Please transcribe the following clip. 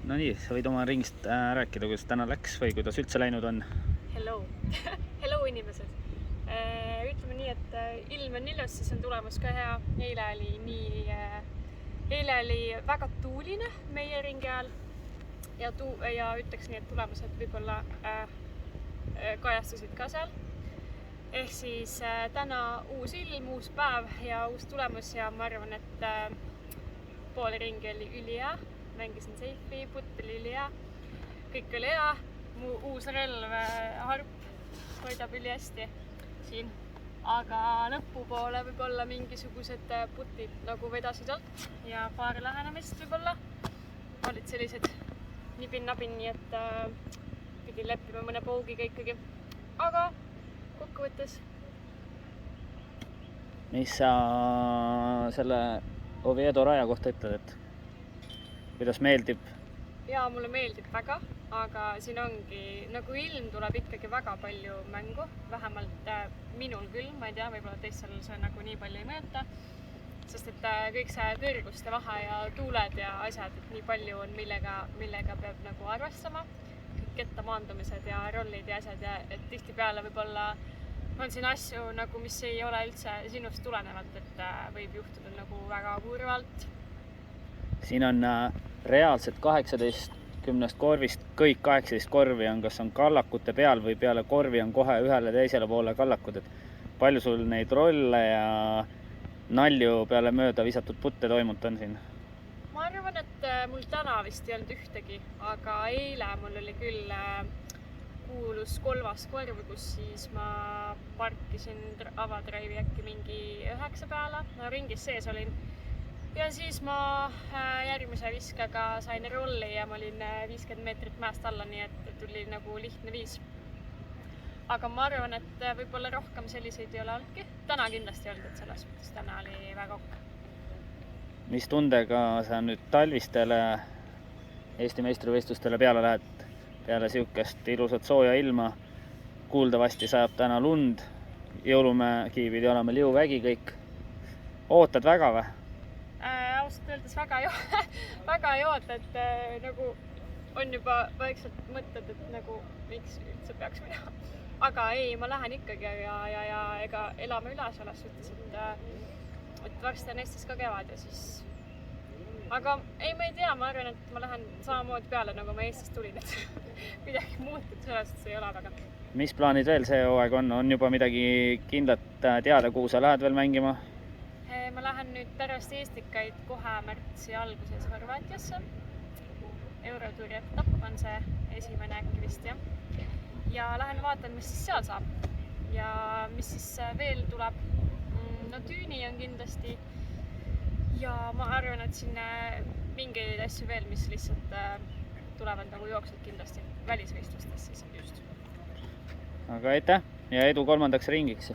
No nii, sa võid oma ringist rääkida, kuidas täna läks või kuidas üldse läinud on? Hello Hello inimesed. Ütleme nii, et ilm on ilus, siis on tulemus ka hea. Eile oli väga tuuline meie ringi ajal ja ütleks nii, et tulemused võib-olla kajastusid ka seal. Ehk siis täna uus ilm, uus päev ja uus tulemus ja ma arvan, et poole ringi oli ülihea. Mängisin seifi, putt oli ülihea, kõik oli hea. Mu uus relv, harp, hoidab ülihästi siin. Aga lõpupoole võib-olla mingisugused putid nagu vedasid alt ja paar lähenemist võib-olla olid sellised nibin-nabin, nii et pidin leppima mõne paugiga ikkagi. Aga kokkuvõttes. Mis sa selle Oviedo raja kohta ütled, et kuidas meeldib? Jaa, mulle meeldib väga, aga siin ongi, nagu ilm tuleb ikkagi väga palju mängu, vähemalt minul küll, ma ei tea, võib-olla teistel see nagu nii palju ei mõjuta, sest et kõik see kõrguste vahe ja tuuled ja asjad, et nii palju on, millega peab nagu arvestama, kõik kettamaandumised ja rollid ja asjad ja et tihtipeale võib-olla on siin asju, nagu, mis ei ole üldse sinust tulenevalt, et võib juhtuda nagu väga kurvalt. Siin on reaalselt 18 korvist, kõik 18 korvi on, kas on kallakute peal või peale korvi on kohe ühele teisele poole kallakud, et palju sul neid rolle ja nalju peale mööda visatud putte toimunud on siin? Ma arvan, et mul täna vist ei olnud ühtegi, aga eile mul oli küll kuulus kolvas korv, kus siis ma parkisin avadraivi äkki mingi 9 peale, no ringis sees olin. Ja siis ma järgmise viskega sain rolli ja ma olin 50 meetrit mäest alla, nii et tuli nagu lihtne viis. Aga ma arvan, et võib-olla rohkem selliseid ei ole olnudki. Täna kindlasti ei olnud, et selles mõttes täna oli väga okk. Mis tundega sa nüüd talvistele Eesti meistrivõistlustele peale lähed? Peale siukest ilusat sooja ilma, kuuldavasti sajab täna lund, jõulumägi pidi olema liuvägi kõik. Ootad väga või? Ausalt öeldes väga ei oota, et nagu on juba vaikselt mõtted, et nagu miks üldse peaks minema. Aga ei, ma lähen ikkagi ja ega elame üle selles suhtes, et varsti on Eestis ka kevad ja siis. Aga ei, ma ei tea, ma arvan, et ma lähen samamoodi peale, nagu ma Eestist tulin, et midagi muutud selles suhtes ei ole väga. Mis plaanid veel see hooaeg on? On juba midagi kindlat teada, kuhu sa lähed veel mängima? Ma lähen nüüd pärast Eestikaid kohe märtsi alguses Horvaatiasse. Eurotuuri etapp on see esimene äkki vist, jah. Ja lähen vaatan, mis siis seal saab. Ja mis siis veel tuleb. No Tüüni on kindlasti. Ja ma arvan, et siin mingeid asju veel, mis lihtsalt tulevad nagu jooksud kindlasti välisvõistlustes siis just. Aga aitäh ja edu 3. ringiks!